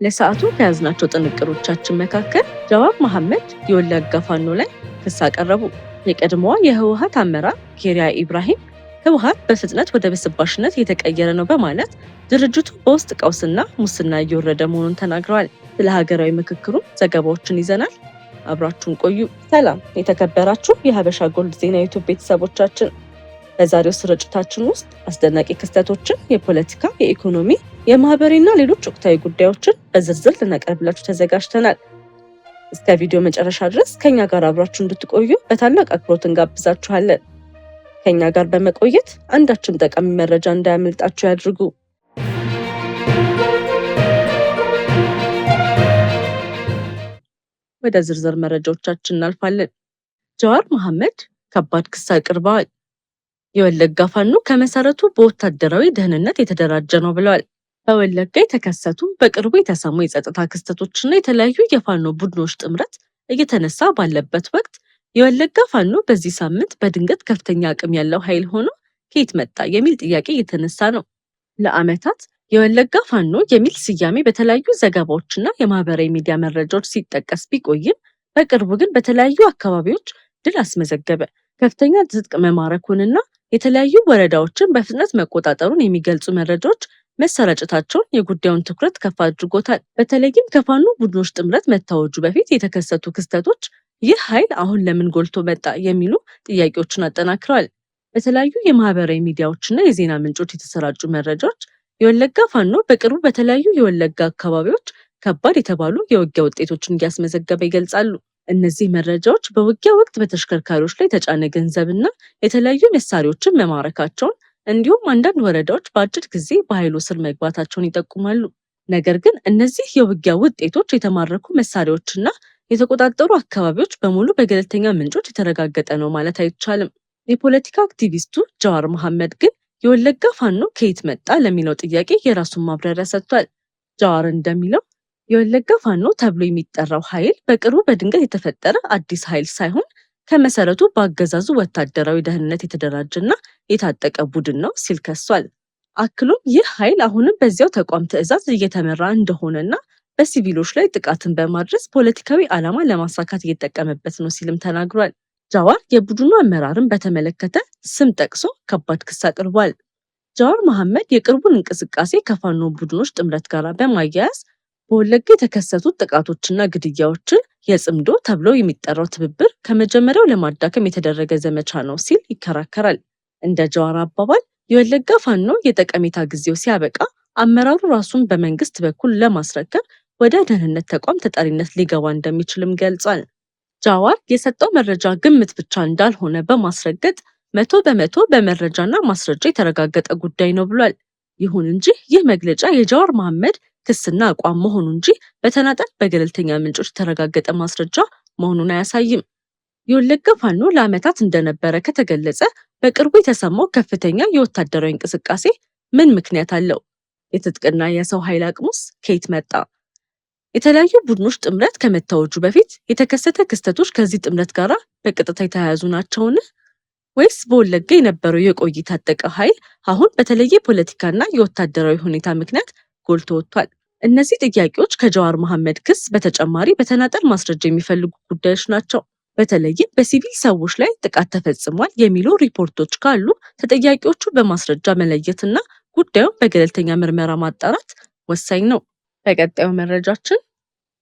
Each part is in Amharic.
ለሰዓቱ ከያዝናቸው ጥንቅሮቻችን መካከል ጃዋር መሐመድ የወለጋ ፋኖ ላይ ክስ አቀረቡ። የቀድሞዋ የህወሓት አመራር ኬሪያ ኢብራሂም ህወሓት በፍጥነት ወደ ብስባሽነት እየተቀየረ ነው በማለት ድርጅቱ በውስጥ ቀውስና ሙስና እየወረደ መሆኑን ተናግረዋል። ስለ ሀገራዊ ምክክሩ ዘገባዎችን ይዘናል። አብራችሁን ቆዩ። ሰላም የተከበራችሁ የሀበሻ ጎልድ ዜና ዩቲዩብ ቤተሰቦቻችን፣ በዛሬው ስርጭታችን ውስጥ አስደናቂ ክስተቶችን፣ የፖለቲካ፣ የኢኮኖሚ፣ የማህበራዊና ሌሎች ወቅታዊ ጉዳዮችን በዝርዝር ልናቀርብላችሁ ተዘጋጅተናል። እስከ ቪዲዮ መጨረሻ ድረስ ከኛ ጋር አብራችሁ እንድትቆዩ በታላቅ አክብሮት እንጋብዛችኋለን። ከኛ ጋር በመቆየት አንዳችም ጠቃሚ መረጃ እንዳያመልጣችሁ ያድርጉ። ወደ ዝርዝር መረጃዎቻችን እናልፋለን። ጃዋር መሐመድ ከባድ ክስ አቅርበዋል። የወለጋ ፋኖ ከመሰረቱ በወታደራዊ ደህንነት የተደራጀ ነው ብለዋል። በወለጋ የተከሰቱ በቅርቡ የተሰሙ የጸጥታ ክስተቶችና የተለያዩ የፋኖ ቡድኖች ጥምረት እየተነሳ ባለበት ወቅት የወለጋ ፋኖ በዚህ ሳምንት በድንገት ከፍተኛ አቅም ያለው ኃይል ሆኖ ከየት መጣ የሚል ጥያቄ እየተነሳ ነው። ለዓመታት የወለጋ ፋኖ የሚል ስያሜ በተለያዩ ዘገባዎችና የማህበራዊ ሚዲያ መረጃዎች ሲጠቀስ ቢቆይም በቅርቡ ግን በተለያዩ አካባቢዎች ድል አስመዘገበ፣ ከፍተኛ ትጥቅ መማረኩንና የተለያዩ ወረዳዎችን በፍጥነት መቆጣጠሩን የሚገልጹ መረጃዎች መሰራጨታቸውን የጉዳዩን ትኩረት ከፍ አድርጎታል። በተለይም ከፋኖ ቡድኖች ጥምረት መታወጁ በፊት የተከሰቱ ክስተቶች ይህ ኃይል አሁን ለምን ጎልቶ መጣ የሚሉ ጥያቄዎችን አጠናክረዋል። በተለያዩ የማህበራዊ ሚዲያዎችና የዜና ምንጮች የተሰራጩ መረጃዎች የወለጋ ፋኖ በቅርቡ በተለያዩ የወለጋ አካባቢዎች ከባድ የተባሉ የውጊያ ውጤቶችን እያስመዘገበ ይገልጻሉ። እነዚህ መረጃዎች በውጊያ ወቅት በተሽከርካሪዎች ላይ የተጫነ ገንዘብና የተለያዩ መሳሪያዎችን መማረካቸውን እንዲሁም አንዳንድ ወረዳዎች በአጭር ጊዜ በኃይሉ ስር መግባታቸውን ይጠቁማሉ። ነገር ግን እነዚህ የውጊያ ውጤቶች፣ የተማረኩ መሳሪያዎችና የተቆጣጠሩ አካባቢዎች በሙሉ በገለልተኛ ምንጮች የተረጋገጠ ነው ማለት አይቻልም። የፖለቲካ አክቲቪስቱ ጃዋር መሐመድ ግን የወለጋ ፋኖ ከየት መጣ ለሚለው ጥያቄ የራሱን ማብራሪያ ሰጥቷል። ጃዋር እንደሚለው የወለጋ ፋኖ ተብሎ የሚጠራው ኃይል በቅርቡ በድንገት የተፈጠረ አዲስ ኃይል ሳይሆን ከመሰረቱ በአገዛዙ ወታደራዊ ደህንነት የተደራጀና የታጠቀ ቡድን ነው ሲል ከሷል። አክሎም ይህ ኃይል አሁንም በዚያው ተቋም ትዕዛዝ እየተመራ እንደሆነና በሲቪሎች ላይ ጥቃትን በማድረስ ፖለቲካዊ ዓላማ ለማሳካት እየተጠቀመበት ነው ሲልም ተናግሯል። ጃዋር የቡድኑ አመራርን በተመለከተ ስም ጠቅሶ ከባድ ክስ አቅርቧል። ጃዋር መሐመድ የቅርቡን እንቅስቃሴ ከፋኖ ቡድኖች ጥምረት ጋር በማያያዝ በወለጋ የተከሰቱት ጥቃቶችና ግድያዎችን የጽምዶ ተብሎ የሚጠራው ትብብር ከመጀመሪያው ለማዳከም የተደረገ ዘመቻ ነው ሲል ይከራከራል። እንደ ጃዋር አባባል የወለጋ ፋኖ የጠቀሜታ ጊዜው ሲያበቃ አመራሩ ራሱን በመንግስት በኩል ለማስረከብ ወደ ደህንነት ተቋም ተጠሪነት ሊገባ እንደሚችልም ገልጿል። ጃዋር የሰጠው መረጃ ግምት ብቻ እንዳልሆነ በማስረገጥ 100% በመረጃና ማስረጃ የተረጋገጠ ጉዳይ ነው ብሏል። ይሁን እንጂ ይህ መግለጫ የጃዋር መሐመድ ክስና አቋም መሆኑ እንጂ በተናጠል በገለልተኛ ምንጮች የተረጋገጠ ማስረጃ መሆኑን አያሳይም። የወለጋ ፋኖ ለዓመታት እንደነበረ ከተገለጸ በቅርቡ የተሰማው ከፍተኛ የወታደራዊ እንቅስቃሴ ምን ምክንያት አለው? የትጥቅና የሰው ኃይል አቅሙስ ከየት መጣ? የተለያዩ ቡድኖች ጥምረት ከመታወጁ በፊት የተከሰተ ክስተቶች ከዚህ ጥምረት ጋር በቀጥታ የተያያዙ ናቸውን? ወይስ በወለጋ የነበረው የቆየ የታጠቀ ኃይል አሁን በተለየ ፖለቲካና የወታደራዊ ሁኔታ ምክንያት ጎልቶ ወጥቷል? እነዚህ ጥያቄዎች ከጃዋር መሐመድ ክስ በተጨማሪ በተናጠል ማስረጃ የሚፈልጉ ጉዳዮች ናቸው። በተለይም በሲቪል ሰዎች ላይ ጥቃት ተፈጽሟል የሚሉ ሪፖርቶች ካሉ ተጠያቂዎቹ በማስረጃ መለየትና ጉዳዩን በገለልተኛ ምርመራ ማጣራት ወሳኝ ነው። በቀጣዩ መረጃችን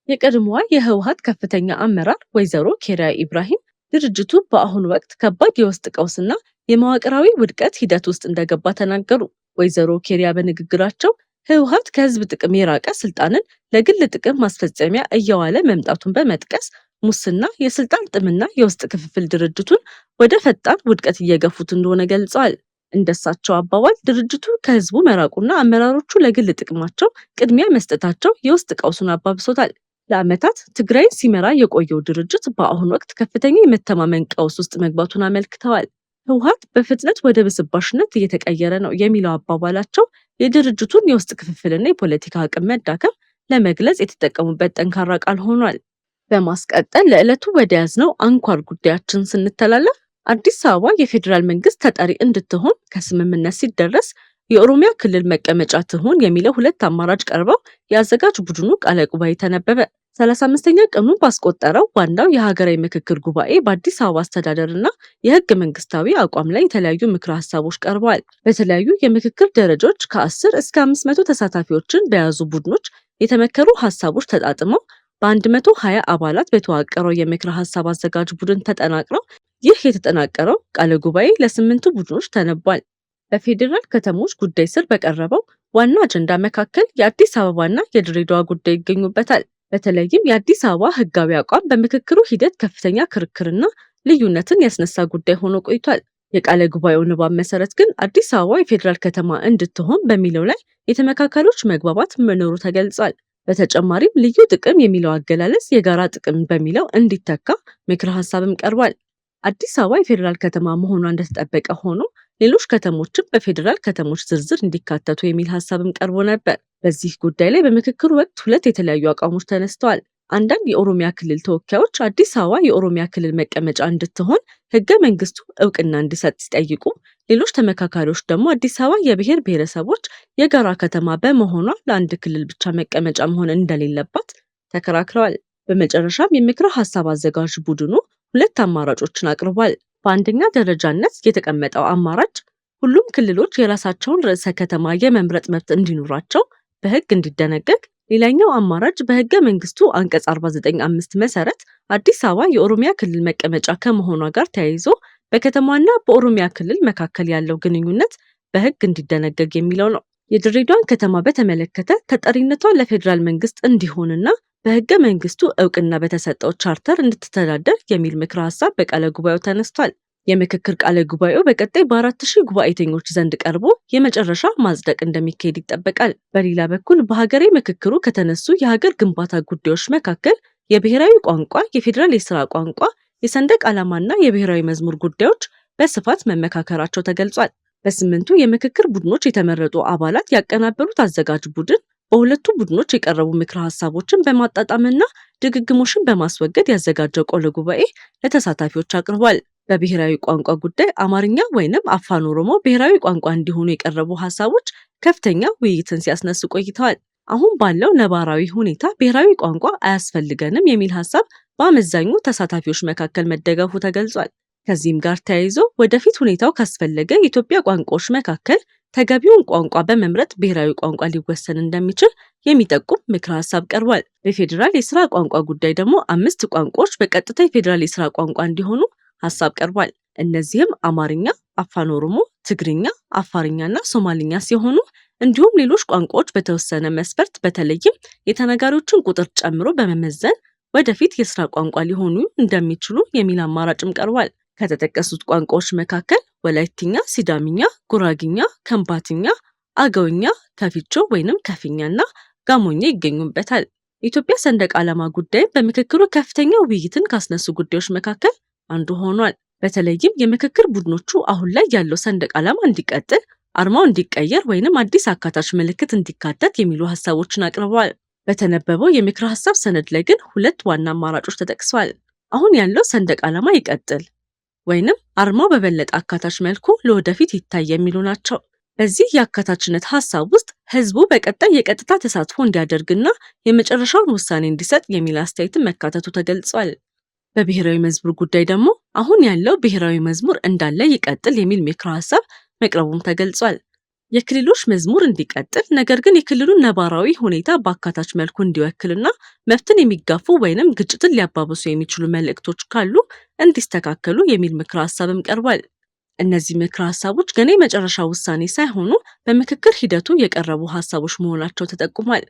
የቀድሞዋ የህወሓት ከፍተኛ አመራር ወይዘሮ ኬሪያ ኢብራሂም ድርጅቱ በአሁኑ ወቅት ከባድ የውስጥ ቀውስና የመዋቅራዊ ውድቀት ሂደት ውስጥ እንደገባ ተናገሩ። ወይዘሮ ኬሪያ በንግግራቸው ህወሓት ከህዝብ ጥቅም የራቀ ስልጣንን ለግል ጥቅም ማስፈጸሚያ እየዋለ መምጣቱን በመጥቀስ ሙስና፣ የስልጣን ጥምና የውስጥ ክፍፍል ድርጅቱን ወደ ፈጣን ውድቀት እየገፉት እንደሆነ ገልጸዋል። እንደሳቸው አባባል ድርጅቱ ከህዝቡ መራቁና አመራሮቹ ለግል ጥቅማቸው ቅድሚያ መስጠታቸው የውስጥ ቀውሱን አባብሶታል። ለዓመታት ትግራይን ሲመራ የቆየው ድርጅት በአሁኑ ወቅት ከፍተኛ የመተማመን ቀውስ ውስጥ መግባቱን አመልክተዋል። ህወሓት በፍጥነት ወደ ብስባሽነት እየተቀየረ ነው የሚለው አባባላቸው የድርጅቱን የውስጥ ክፍፍልና የፖለቲካ አቅም መዳከም ለመግለጽ የተጠቀሙበት ጠንካራ ቃል ሆኗል። በማስቀጠል ለዕለቱ ወደ ያዝነው አንኳር ጉዳያችን ስንተላለፍ አዲስ አበባ የፌዴራል መንግስት ተጠሪ እንድትሆን ከስምምነት ሲደረስ የኦሮሚያ ክልል መቀመጫ ትሁን የሚለው ሁለት አማራጭ ቀርበው የአዘጋጅ ቡድኑ ቃለ ጉባኤ ተነበበ። 35ኛ ቀኑን ባስቆጠረው ዋናው የሀገራዊ ምክክር ጉባኤ በአዲስ አበባ አስተዳደርና የህገ መንግስታዊ አቋም ላይ የተለያዩ ምክረ ሀሳቦች ቀርበዋል። በተለያዩ የምክክር ደረጃዎች ከ10 እስከ 500 ተሳታፊዎችን በያዙ ቡድኖች የተመከሩ ሀሳቦች ተጣጥመው በ120 አባላት በተዋቀረው የምክረ ሀሳብ አዘጋጅ ቡድን ተጠናቅረው ይህ የተጠናቀረው ቃለ ጉባኤ ለስምንቱ ቡድኖች ተነቧል። በፌዴራል ከተሞች ጉዳይ ስር በቀረበው ዋና አጀንዳ መካከል የአዲስ አበባና የድሬዳዋ ጉዳይ ይገኙበታል። በተለይም የአዲስ አበባ ህጋዊ አቋም በምክክሩ ሂደት ከፍተኛ ክርክርና ልዩነትን ያስነሳ ጉዳይ ሆኖ ቆይቷል። የቃለ ጉባኤው ንባብ መሰረት ግን አዲስ አበባ የፌዴራል ከተማ እንድትሆን በሚለው ላይ የተመካካሪዎች መግባባት መኖሩ ተገልጿል። በተጨማሪም ልዩ ጥቅም የሚለው አገላለጽ የጋራ ጥቅም በሚለው እንዲተካ ምክረ ሀሳብም ቀርቧል። አዲስ አበባ የፌዴራል ከተማ መሆኗ እንደተጠበቀ ሆኖ ሌሎች ከተሞችም በፌዴራል ከተሞች ዝርዝር እንዲካተቱ የሚል ሀሳብም ቀርቦ ነበር። በዚህ ጉዳይ ላይ በምክክሩ ወቅት ሁለት የተለያዩ አቋሞች ተነስተዋል። አንዳንድ የኦሮሚያ ክልል ተወካዮች አዲስ አበባ የኦሮሚያ ክልል መቀመጫ እንድትሆን ህገ መንግስቱ እውቅና እንዲሰጥ ሲጠይቁ፣ ሌሎች ተመካካሪዎች ደግሞ አዲስ አበባ የብሔር ብሔረሰቦች የጋራ ከተማ በመሆኗ ለአንድ ክልል ብቻ መቀመጫ መሆን እንደሌለባት ተከራክረዋል። በመጨረሻም የምክረ ሀሳብ አዘጋጅ ቡድኑ ሁለት አማራጮችን አቅርቧል። በአንደኛ ደረጃነት የተቀመጠው አማራጭ ሁሉም ክልሎች የራሳቸውን ርዕሰ ከተማ የመምረጥ መብት እንዲኖራቸው በህግ እንዲደነገግ፣ ሌላኛው አማራጭ በህገ መንግስቱ አንቀጽ 49(5) መሰረት አዲስ አበባ የኦሮሚያ ክልል መቀመጫ ከመሆኗ ጋር ተያይዞ በከተማና በኦሮሚያ ክልል መካከል ያለው ግንኙነት በህግ እንዲደነገግ የሚለው ነው። የድሬዳዋን ከተማ በተመለከተ ተጠሪነቷ ለፌዴራል መንግስት እንዲሆንና በህገ መንግስቱ እውቅና በተሰጠው ቻርተር እንድትተዳደር የሚል ምክረ ሀሳብ በቃለ ጉባኤው ተነስቷል። የምክክር ቃለ ጉባኤው በቀጣይ በ4000 ጉባኤተኞች ዘንድ ቀርቦ የመጨረሻ ማጽደቅ እንደሚካሄድ ይጠበቃል። በሌላ በኩል በሀገሬ ምክክሩ ከተነሱ የሀገር ግንባታ ጉዳዮች መካከል የብሔራዊ ቋንቋ፣ የፌዴራል የስራ ቋንቋ፣ የሰንደቅ ዓላማና የብሔራዊ መዝሙር ጉዳዮች በስፋት መመካከራቸው ተገልጿል። በስምንቱ የምክክር ቡድኖች የተመረጡ አባላት ያቀናበሩት አዘጋጅ ቡድን በሁለቱ ቡድኖች የቀረቡ ምክረ ሀሳቦችን በማጣጣምና ድግግሞሽን በማስወገድ ያዘጋጀው ቃለ ጉባኤ ለተሳታፊዎች አቅርቧል። በብሔራዊ ቋንቋ ጉዳይ አማርኛ ወይንም አፋን ኦሮሞ ብሔራዊ ቋንቋ እንዲሆኑ የቀረቡ ሀሳቦች ከፍተኛ ውይይትን ሲያስነሱ ቆይተዋል። አሁን ባለው ነባራዊ ሁኔታ ብሔራዊ ቋንቋ አያስፈልገንም የሚል ሀሳብ በአመዛኙ ተሳታፊዎች መካከል መደገፉ ተገልጿል። ከዚህም ጋር ተያይዞ ወደፊት ሁኔታው ካስፈለገ የኢትዮጵያ ቋንቋዎች መካከል ተገቢውን ቋንቋ በመምረጥ ብሔራዊ ቋንቋ ሊወሰን እንደሚችል የሚጠቁም ምክረ ሀሳብ ቀርቧል። በፌዴራል የስራ ቋንቋ ጉዳይ ደግሞ 5 ቋንቋዎች በቀጥታ የፌዴራል የስራ ቋንቋ እንዲሆኑ ሀሳብ ቀርቧል። እነዚህም አማርኛ፣ አፋን ኦሮሞ፣ ትግርኛ፣ አፋርኛና ሶማሊኛ ሲሆኑ እንዲሁም ሌሎች ቋንቋዎች በተወሰነ መስፈርት በተለይም የተናጋሪዎችን ቁጥር ጨምሮ በመመዘን ወደፊት የስራ ቋንቋ ሊሆኑ እንደሚችሉ የሚል አማራጭም ቀርቧል። ከተጠቀሱት ቋንቋዎች መካከል ወላይትኛ፣ ሲዳምኛ፣ ጉራግኛ፣ ከምባትኛ፣ አገውኛ፣ ከፊቾ ወይንም ከፊኛና ጋሞኛ ይገኙበታል። የኢትዮጵያ ሰንደቅ ዓላማ ጉዳይ በምክክሩ ከፍተኛ ውይይትን ካስነሱ ጉዳዮች መካከል አንዱ ሆኗል። በተለይም የምክክር ቡድኖቹ አሁን ላይ ያለው ሰንደቅ ዓላማ እንዲቀጥል፣ አርማው እንዲቀየር ወይንም አዲስ አካታች ምልክት እንዲካተት የሚሉ ሀሳቦችን አቅርበዋል። በተነበበው የምክረ ሀሳብ ሰነድ ላይ ግን ሁለት ዋና አማራጮች ተጠቅሰዋል። አሁን ያለው ሰንደቅ ዓላማ ይቀጥል ወይንም አርማው በበለጠ አካታች መልኩ ለወደፊት ይታይ የሚሉ ናቸው። በዚህ የአካታችነት ሀሳብ ውስጥ ህዝቡ በቀጣይ የቀጥታ ተሳትፎ እንዲያደርግና የመጨረሻውን ውሳኔ እንዲሰጥ የሚል አስተያየትን መካተቱ ተገልጿል። በብሔራዊ መዝሙር ጉዳይ ደግሞ አሁን ያለው ብሔራዊ መዝሙር እንዳለ ይቀጥል የሚል ምክረ ሀሳብ መቅረቡም ተገልጿል። የክልሎች መዝሙር እንዲቀጥል፣ ነገር ግን የክልሉን ነባራዊ ሁኔታ በአካታች መልኩ እንዲወክልና መብትን የሚጋፉ ወይንም ግጭትን ሊያባብሱ የሚችሉ መልእክቶች ካሉ እንዲስተካከሉ የሚል ምክረ ሀሳብም ቀርቧል። እነዚህ ምክረ ሀሳቦች ገና የመጨረሻ ውሳኔ ሳይሆኑ በምክክር ሂደቱ የቀረቡ ሀሳቦች መሆናቸው ተጠቁሟል።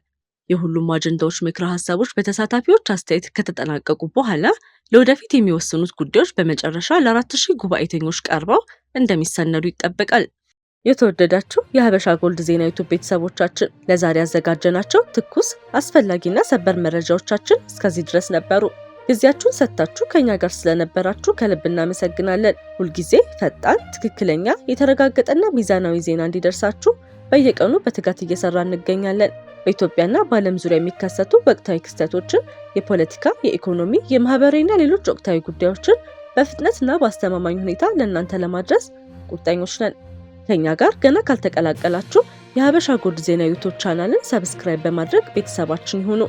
የሁሉም አጀንዳዎች ምክረ ሀሳቦች በተሳታፊዎች አስተያየት ከተጠናቀቁ በኋላ ለወደፊት የሚወስኑት ጉዳዮች በመጨረሻ ለ4000 ጉባኤተኞች ቀርበው እንደሚሰነዱ ይጠበቃል። የተወደዳችሁ የሀበሻ ጎልድ ዜና ዩቲዩብ ቤተሰቦቻችን ለዛሬ ያዘጋጀናቸው ትኩስ አስፈላጊና ሰበር መረጃዎቻችን እስከዚህ ድረስ ነበሩ። ጊዜያችሁን ሰጥታችሁ ከኛ ጋር ስለነበራችሁ ከልብ እናመሰግናለን። ሁልጊዜ ፈጣን፣ ትክክለኛ፣ የተረጋገጠና ሚዛናዊ ዜና እንዲደርሳችሁ በየቀኑ በትጋት እየሰራ እንገኛለን። በኢትዮጵያና በዓለም ዙሪያ የሚከሰቱ ወቅታዊ ክስተቶችን፣ የፖለቲካ፣ የኢኮኖሚ፣ የማህበራዊና ሌሎች ወቅታዊ ጉዳዮችን በፍጥነትና በአስተማማኝ ሁኔታ ለእናንተ ለማድረስ ቁርጠኞች ነን። ከኛ ጋር ገና ካልተቀላቀላችሁ የሀበሻ ጎልድ ዜና ዩቲዩብ ቻናልን ሰብስክራይብ በማድረግ ቤተሰባችን ይሁኑ።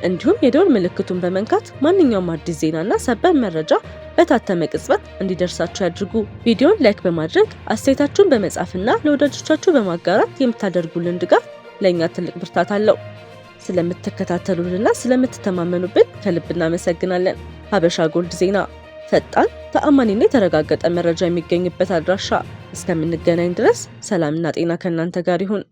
እንዲሁም የደወል ምልክቱን በመንካት ማንኛውም አዲስ ዜናና ሰበር መረጃ በታተመ ቅጽበት እንዲደርሳችሁ ያድርጉ። ቪዲዮን ላይክ በማድረግ አስተያየታችሁን በመጻፍና ለወዳጆቻችሁ በማጋራት የምታደርጉልን ድጋፍ ለእኛ ትልቅ ብርታት አለው። ስለምትከታተሉንና ስለምትተማመኑብን ከልብ እናመሰግናለን። ሀበሻ ጎልድ ዜና፣ ፈጣን ተአማኒና የተረጋገጠ መረጃ የሚገኝበት አድራሻ። እስከምንገናኝ ድረስ ሰላምና ጤና ከእናንተ ጋር ይሁን።